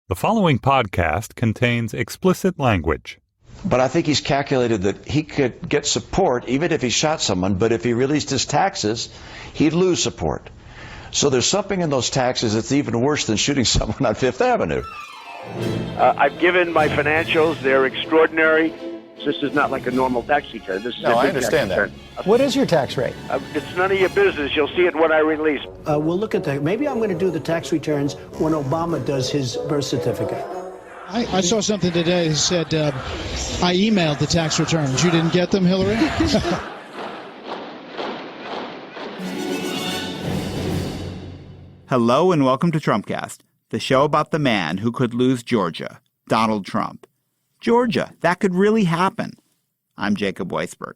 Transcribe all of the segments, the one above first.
The following podcast contains explicit language. But I think he's calculated that he could get support even if he shot someone, but if he released his taxes, he'd lose support. So there's something in those taxes that's even worse than shooting someone on Fifth Avenue. I've given my financials. They're extraordinary. This is not like a normal tax return. This is I understand that. What is your tax rate? It's none of your business. You'll see it when I release. We'll look at that. Maybe I'm going to do the tax returns when Obama does his birth certificate. I saw something today that said I emailed the tax returns. You didn't get them, Hillary? Hello and welcome to Trumpcast, the show about the man who could lose Georgia, Donald Trump. Georgia, that could really happen. I'm Jacob Weisberg.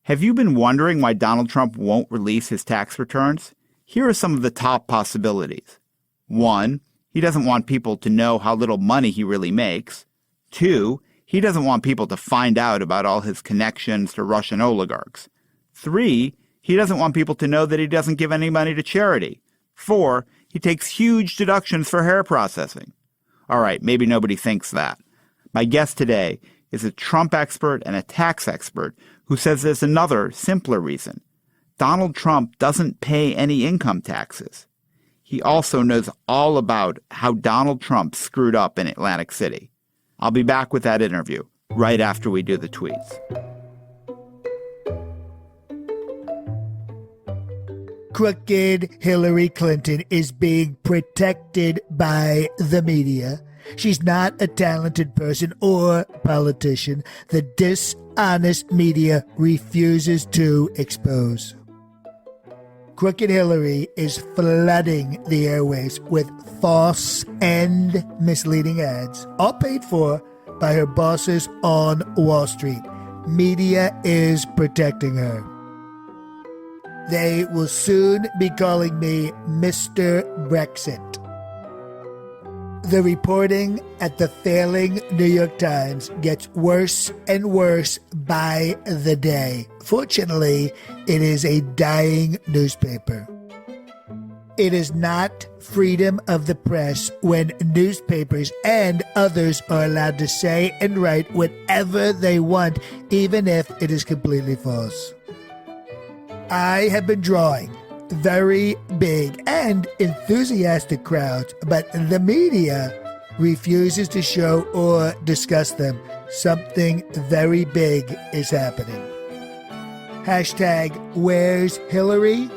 Have you been wondering why Donald Trump won't release his tax returns? Here are some of the top possibilities. 1, he doesn't want people to know how little money he really makes. 2, he doesn't want people to find out about all his connections to Russian oligarchs. 3, he doesn't want people to know that he doesn't give any money to charity. 4, he takes huge deductions for hair processing. All right, maybe nobody thinks that. My guest today is a Trump expert and a tax expert who says there's another, simpler reason. Donald Trump doesn't pay any income taxes. He also knows all about how Donald Trump screwed up in Atlantic City. I'll be back with that interview right after we do the tweets. Crooked Hillary Clinton is being protected by the media. She's not a talented person or politician. The dishonest media refuses to expose. Crooked Hillary is flooding the airwaves with false and misleading ads, all paid for by her bosses on Wall Street. Media is protecting her. They will soon be calling me Mr. Brexit. The reporting at the failing New York Times gets worse and worse by the day. Fortunately, it is a dying newspaper. It is not freedom of the press when newspapers and others are allowed to say and write whatever they want, even if it is completely false. I have been drawing very big and enthusiastic crowds, but the media refuses to show or discuss them. Something very big is happening. Hashtag where's Hillary?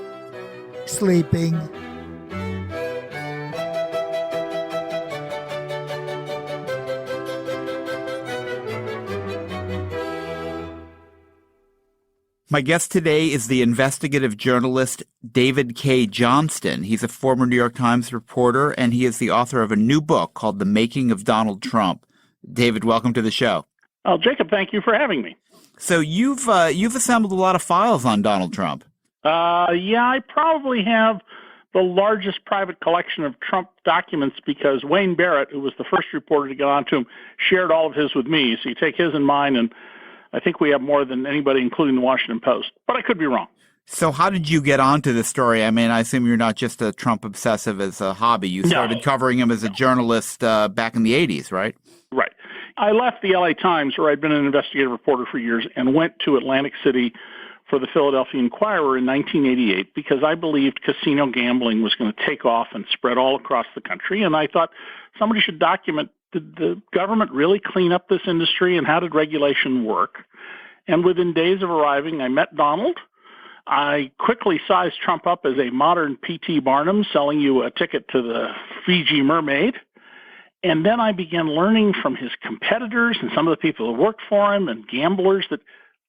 Sleeping. My guest today is the investigative journalist David K. Johnston. He's a former New York Times reporter, and he is the author of a new book called The Making of Donald Trump. David, welcome to the show. Oh, Jacob, thank you for having me. So you've assembled a lot of files on Donald Trump. Yeah, I probably have the largest private collection of Trump documents because Wayne Barrett, who was the first reporter to get onto him, shared all of his with me. So you take his and mine, and I think we have more than anybody, including the Washington Post. But I could be wrong. So how did you get onto this story? I mean, I assume you're not just a Trump obsessive as a hobby. You started covering him as a journalist back in the 80s, right? Right. I left the LA Times, where I'd been an investigative reporter for years, and went to Atlantic City for the Philadelphia Inquirer in 1988 because I believed casino gambling was going to take off and spread all across the country. And I thought somebody should document, did the government really clean up this industry, and how did regulation work? And within days of arriving, I met Donald. I quickly sized Trump up as a modern P.T. Barnum selling you a ticket to the Fiji Mermaid. And then I began learning from his competitors and some of the people who worked for him and gamblers that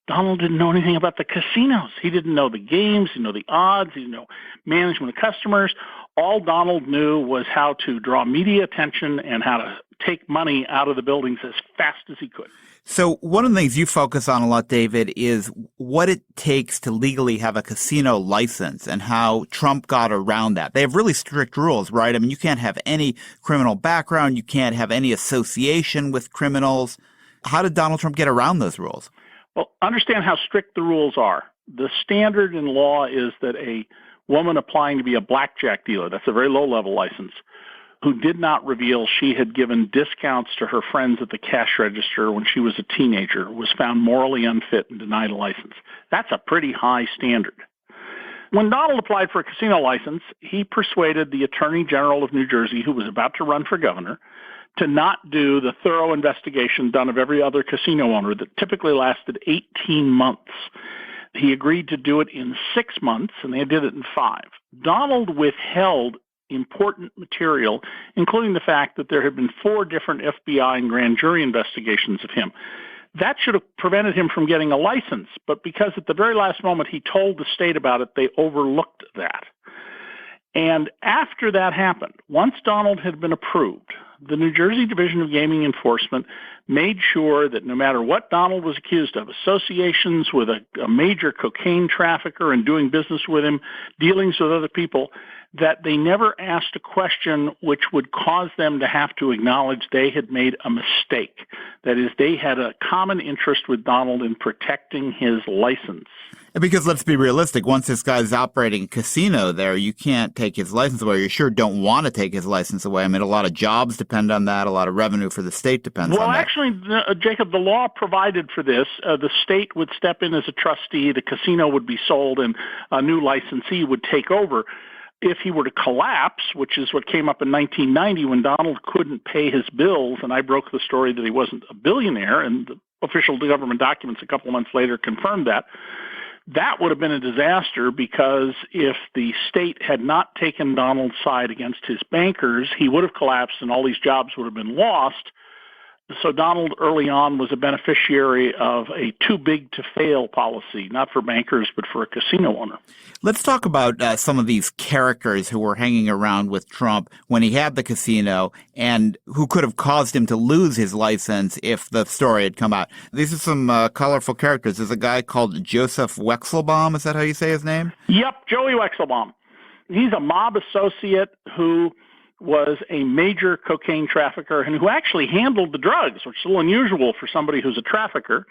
Donald didn't know anything about the casinos. He didn't know the games, he didn't know the odds, he didn't know management of customers. All Donald knew was how to draw media attention and how to take money out of the buildings as fast as he could. So one of the things you focus on a lot, David, is what it takes to legally have a casino license and how Trump got around that. They have really strict rules, right? I mean, you can't have any criminal background. You can't have any association with criminals. How did Donald Trump get around those rules? Well, understand how strict the rules are. The standard in law is that a woman applying to be a blackjack dealer, that's a very low-level license, who did not reveal she had given discounts to her friends at the cash register when she was a teenager, was found morally unfit and denied a license. That's a pretty high standard. When Donald applied for a casino license, he persuaded the Attorney General of New Jersey, who was about to run for governor, to not do the thorough investigation done of every other casino owner that typically lasted 18 months. He agreed to do it in 6 months, and they did it in 5. Donald withheld important material, including the fact that there had been 4 different FBI and grand jury investigations of him. That should have prevented him from getting a license, but because at the very last moment he told the state about it, they overlooked that. And after that happened, once Donald had been approved, the New Jersey Division of Gaming Enforcement made sure that no matter what Donald was accused of, associations with a major cocaine trafficker and doing business with him, dealings with other people, that they never asked a question which would cause them to have to acknowledge they had made a mistake. That is, they had a common interest with Donald in protecting his license. Because let's be realistic, once this guy's operating a casino there, you can't take his license away. You sure don't want to take his license away. I mean, a lot of jobs depend on that. A lot of revenue for the state depends on that. Well, actually, Jacob, the law provided for this. The state would step in as a trustee, the casino would be sold, and a new licensee would take over. If he were to collapse, which is what came up in 1990 when Donald couldn't pay his bills, and I broke the story that he wasn't a billionaire, and the official government documents a couple of months later confirmed that, that would have been a disaster, because if the state had not taken Donald's side against his bankers, he would have collapsed and all these jobs would have been lost. So Donald early on was a beneficiary of a too big to fail policy, not for bankers, but for a casino owner. Let's talk about some of these characters who were hanging around with Trump when he had the casino and who could have caused him to lose his license if the story had come out. These are some colorful characters. There's a guy called Joseph Wexelbaum. Is that how you say his name? Yep, Joey Wexelbaum. He's a mob associate who was a major cocaine trafficker and who actually handled the drugs, which is a little unusual for somebody who's a trafficker.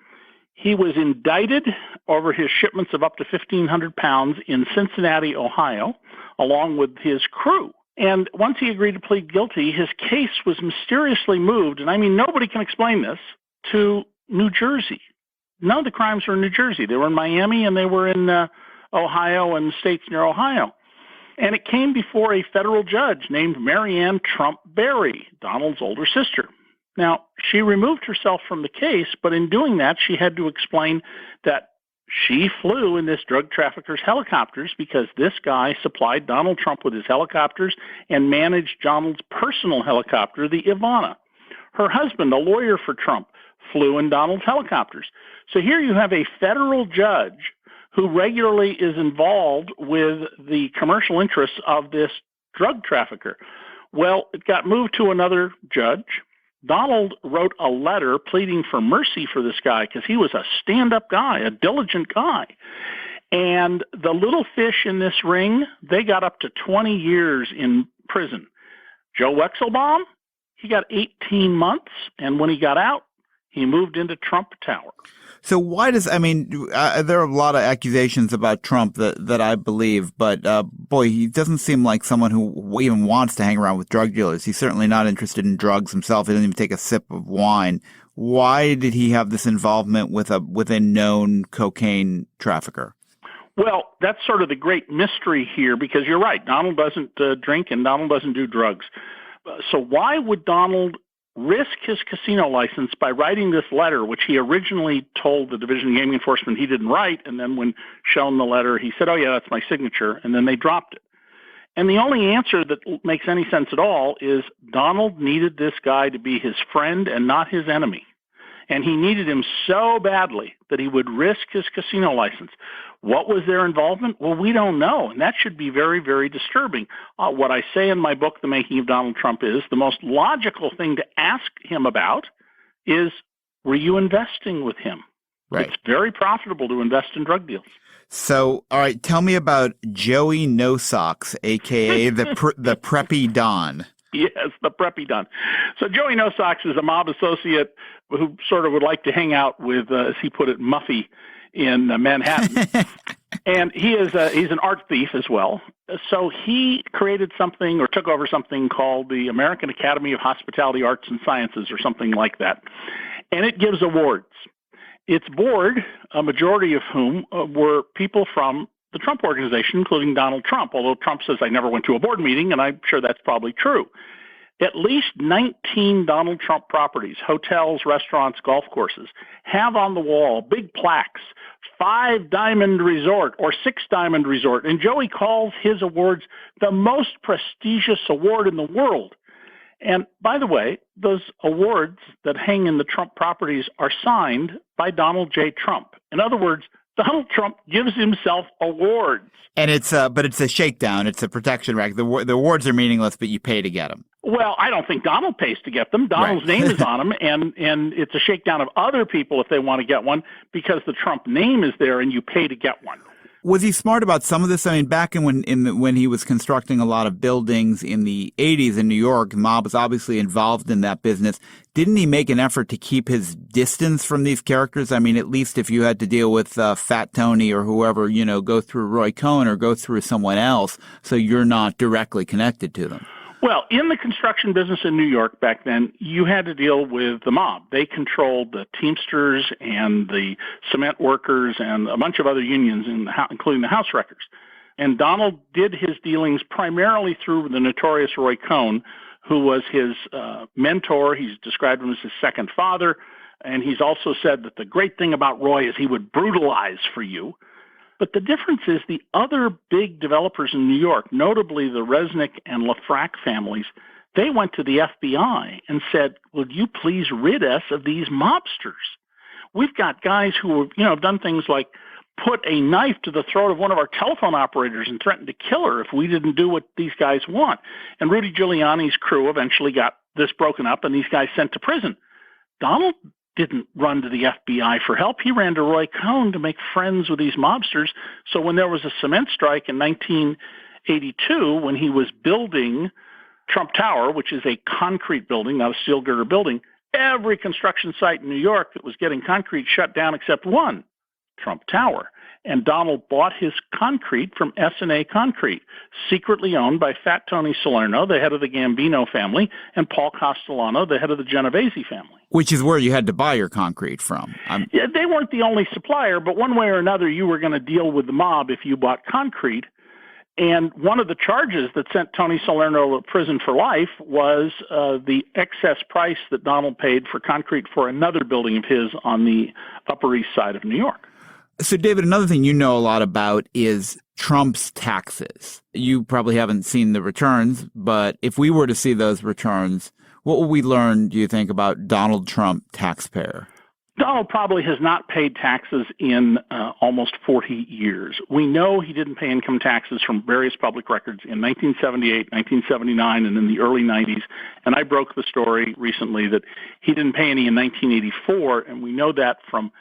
He was indicted over his shipments of up to 1,500 pounds in Cincinnati, Ohio, along with his crew. And once he agreed to plead guilty, his case was mysteriously moved, and I mean, nobody can explain this, to New Jersey. None of the crimes were in New Jersey. They were in Miami and they were in Ohio and states near Ohio. And it came before a federal judge named Marianne Trump Berry, Donald's older sister. Now, she removed herself from the case, but in doing that, she had to explain that she flew in this drug trafficker's helicopters because this guy supplied Donald Trump with his helicopters and managed Donald's personal helicopter, the Ivana. Her husband, a lawyer for Trump, flew in Donald's helicopters. So here you have a federal judge who regularly is involved with the commercial interests of this drug trafficker. Well, it got moved to another judge. Donald wrote a letter pleading for mercy for this guy because he was a stand-up guy, a diligent guy. And the little fish in this ring, they got up to 20 years in prison. Joe Wexelbaum, he got 18 months, and when he got out, he moved into Trump Tower. So why does, I mean, there are a lot of accusations about Trump that I believe, but boy, he doesn't seem like someone who even wants to hang around with drug dealers. He's certainly not interested in drugs himself. He doesn't even take a sip of wine. Why did he have this involvement with a known cocaine trafficker? Well, that's sort of the great mystery here, because you're right. Donald doesn't drink and Donald doesn't do drugs. So why would Donald risk his casino license by writing this letter, which he originally told the Division of Gaming Enforcement he didn't write, and then when shown the letter, he said, oh, yeah, that's my signature, and then they dropped it. And the only answer that makes any sense at all is Donald needed this guy to be his friend and not his enemy. And he needed him so badly that he would risk his casino license. What was their involvement? Well, we don't know, and that should be very, very disturbing. What I say in my book, The Making of Donald Trump, is the most logical thing to ask him about is, were you investing with him? Right. It's very profitable to invest in drug deals. So, all right, tell me about Joey No Socks, a.k.a. the Preppy Don. Yes, the Preppy Don. So Joey No Socks is a mob associate who sort of would like to hang out with, as he put it, Muffy in Manhattan. And he's an art thief as well. So he created something or took over something called the American Academy of Hospitality Arts and Sciences or something like that. And it gives awards. Its board, a majority of whom were people from the Trump organization, including Donald Trump, although Trump says I never went to a board meeting, and I'm sure that's probably true. At least 19 Donald Trump properties, hotels, restaurants, golf courses, have on the wall big plaques, 5-diamond resort or 6-diamond resort. And Joey calls his awards the most prestigious award in the world. And by the way, those awards that hang in the Trump properties are signed by Donald J. Trump. In other words, Donald Trump gives himself awards. And but it's a shakedown. It's a protection rack. The awards are meaningless, but you pay to get them. Well, I don't think Donald pays to get them. Donald's name is on them, and it's a shakedown of other people if they want to get one because the Trump name is there and you pay to get one. Was he smart about some of this? I mean, back when he was constructing a lot of buildings in the 80s in New York, the mob was obviously involved in that business. Didn't he make an effort to keep his distance from these characters? I mean, at least if you had to deal with Fat Tony or whoever, go through Roy Cohn or go through someone else, so you're not directly connected to them. Well, in the construction business in New York back then, you had to deal with the mob. They controlled the Teamsters and the cement workers and a bunch of other unions, including the house wreckers. And Donald did his dealings primarily through the notorious Roy Cohn, who was his mentor. He's described him as his second father. And he's also said that the great thing about Roy is he would brutalize for you. But the difference is the other big developers in New York, notably the Resnick and LaFrac families, they went to the FBI and said, would you please rid us of these mobsters? We've got guys who have done things like put a knife to the throat of one of our telephone operators and threatened to kill her if we didn't do what these guys want. And Rudy Giuliani's crew eventually got this broken up and these guys sent to prison. Donald didn't run to the FBI for help. He ran to Roy Cohn to make friends with these mobsters. So when there was a cement strike in 1982, when he was building Trump Tower, which is a concrete building, not a steel girder building, every construction site in New York that was getting concrete shut down except one, Trump Tower. And Donald bought his concrete from S&A Concrete, secretly owned by Fat Tony Salerno, the head of the Gambino family, and Paul Castellano, the head of the Genovese family. Which is where you had to buy your concrete from. Yeah, they weren't the only supplier, but one way or another, you were going to deal with the mob if you bought concrete. And one of the charges that sent Tony Salerno to prison for life was the excess price that Donald paid for concrete for another building of his on the Upper East Side of New York. So, David, another thing you know a lot about is Trump's taxes. You probably haven't seen the returns, but if we were to see those returns, what will we learn, do you think, about Donald Trump, taxpayer? Donald probably has not paid taxes in almost 40 years. We know he didn't pay income taxes from various public records in 1978, 1979, and in the early 90s. And I broke the story recently that he didn't pay any in 1984, and we know that from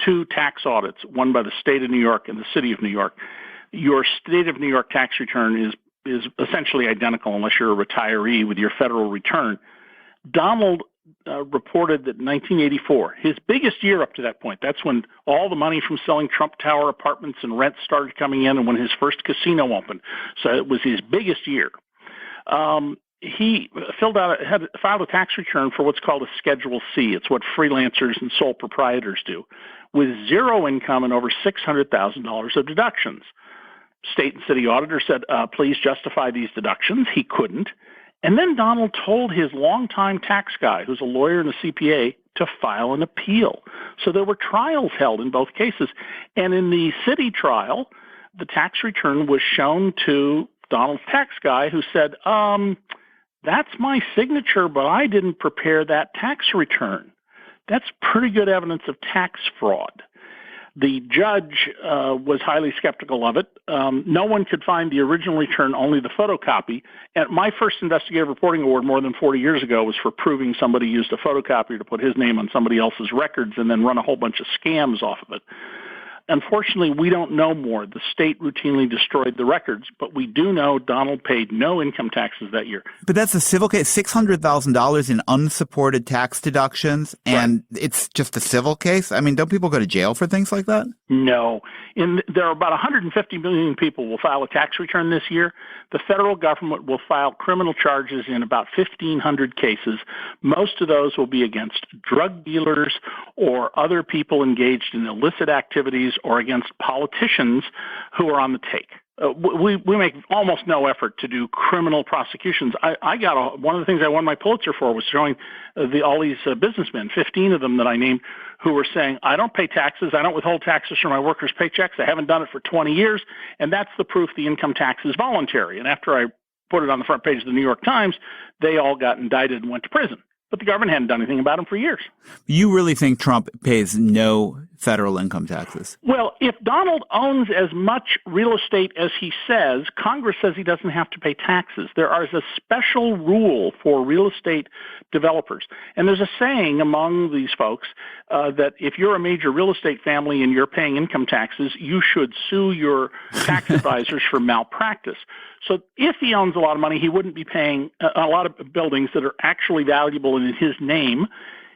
two tax audits, one by the state of New York and the city of New York. Your state of New York tax return is essentially identical unless you're a retiree with your federal return. Donald reported that in 1984, his biggest year up to that point, that's when all the money from selling Trump Tower apartments and rents started coming in and when his first casino opened. So it was his biggest year. He filed a tax return for what's called a Schedule C. It's what freelancers and sole proprietors do, with zero income and over $600,000 of deductions. State and city auditor said, please justify these deductions. He couldn't. And then Donald told his longtime tax guy, who's a lawyer and a CPA, to file an appeal. So there were trials held in both cases. And in the city trial, the tax return was shown to Donald's tax guy, who said, that's my signature, but I didn't prepare that tax return. That's pretty good evidence of tax fraud. The judge was highly skeptical of it. No one could find the original return, only the photocopy. And my first investigative reporting award more than 40 years ago was for proving somebody used a photocopier to put his name on somebody else's records and then run a whole bunch of scams off of it. Unfortunately, we don't know more. The state routinely destroyed the records, but we do know Donald paid no income taxes that year. But that's a civil case, $600,000 in unsupported tax deductions, and it's just a civil case? I mean, don't people go to jail for things like that? No. There are about 150 million people will file a tax return this year. The federal government will file criminal charges in about 1,500 cases. Most of those will be against drug dealers or other people engaged in illicit activities or against politicians who are on the take. We make almost no effort to do criminal prosecutions. One of the things I won my Pulitzer for was showing all these businessmen, 15 of them that I named, who were saying, I don't pay taxes, I don't withhold taxes from my workers' paychecks, I haven't done it for 20 years, and that's the proof the income tax is voluntary. And after I put it on the front page of the New York Times, they all got indicted and went to prison. But the government hadn't done anything about them for years. You really think Trump pays no federal income taxes? Well, if Donald owns as much real estate as he says, Congress says he doesn't have to pay taxes. There is a special rule for real estate developers. And there's a saying among these folks that if you're a major real estate family and you're paying income taxes, you should sue your tax advisors for malpractice. So if he owns a lot of money, he wouldn't be paying a lot of buildings that are actually valuable in his name.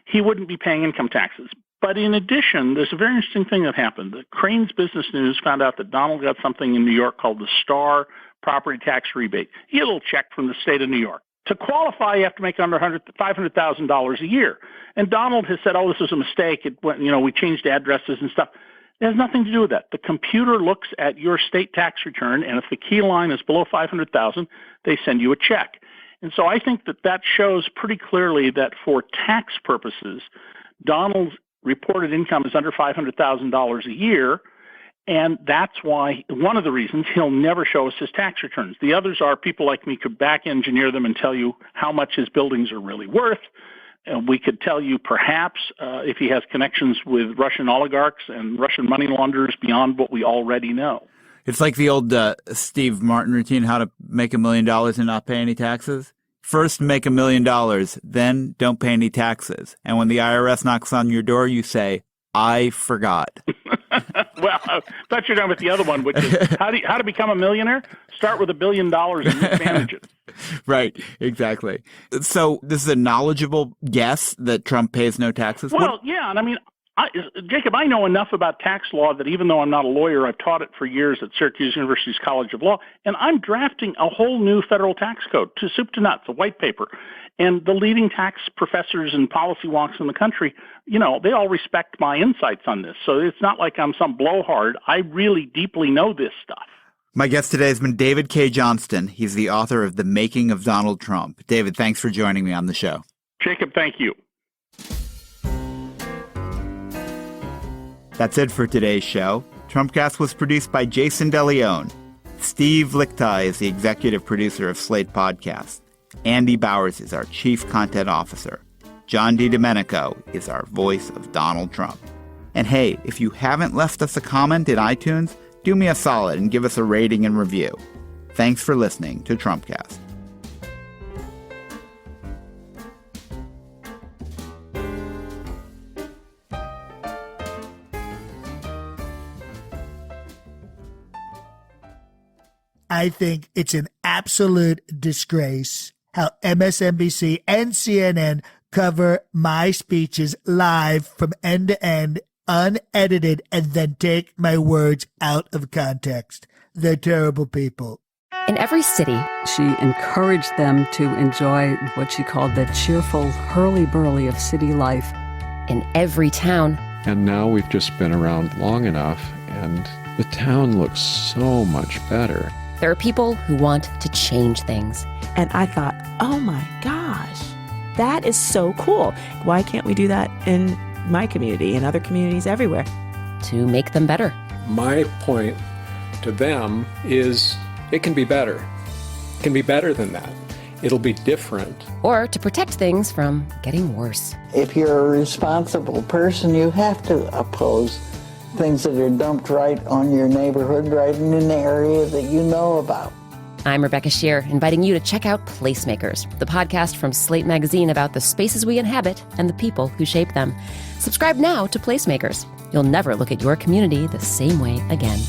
He wouldn't be paying income taxes. But in addition, there's a very interesting thing that happened. The Crain's Business News found out that Donald got something in New York called the Star Property Tax Rebate. He had a little check from the state of New York. To qualify, you have to make under $500,000 a year. And Donald has said, this was a mistake. We changed addresses and stuff. It has nothing to do with that. The computer looks at your state tax return, and if the key line is below $500,000, they send you a check. And so I think that shows pretty clearly that for tax purposes, Donald's reported income is under $500,000 a year, and that's why one of the reasons he'll never show us his tax returns. The others are people like me could back engineer them and tell you how much his buildings are really worth. We could tell you perhaps if he has connections with Russian oligarchs and Russian money launderers beyond what we already know. It's like the old Steve Martin routine, how to make $1 million and not pay any taxes. First, make $1 million, then don't pay any taxes. And when the IRS knocks on your door, you say, I forgot. Well, I thought you were talking about the other one, which is how to become a millionaire? Start with $1 billion and mismanage it. Right, exactly. So this is a knowledgeable guess that Trump pays no taxes? Well, yeah, and I mean, Jacob, I know enough about tax law that even though I'm not a lawyer, I've taught it for years at Syracuse University's College of Law, and I'm drafting a whole new federal tax code, to soup to nuts, a white paper. And the leading tax professors and policy wonks in the country, they all respect my insights on this. So it's not like I'm some blowhard. I really deeply know this stuff. My guest today has been David K. Johnston. He's the author of The Making of Donald Trump. David, thanks for joining me on the show. Jacob, thank you. That's it for today's show. Trumpcast was produced by Jason DeLeon. Steve Lichtai is the executive producer of Slate Podcast. Andy Bowers is our chief content officer. John DiDomenico is our voice of Donald Trump. And hey, if you haven't left us a comment in iTunes, do me a solid and give us a rating and review. Thanks for listening to Trumpcast. I think it's an absolute disgrace how MSNBC and CNN cover my speeches live from end to end, unedited, and then take my words out of context. They're terrible people. In every city, she encouraged them to enjoy what she called the cheerful hurly-burly of city life. In every town. And now we've just been around long enough, and the town looks so much better. There are people who want to change things. And I thought, oh my gosh, that is so cool. Why can't we do that in my community and other communities everywhere? To make them better. My point to them is it can be better. It can be better than that. It'll be different. Or to protect things from getting worse. If you're a responsible person, you have to oppose things that are dumped right on your neighborhood, right in an area that you know about. I'm Rebecca Shear, inviting you to check out Placemakers, the podcast from Slate Magazine about the spaces we inhabit and the people who shape them. Subscribe now to Placemakers. you'll never look at your community the same way again.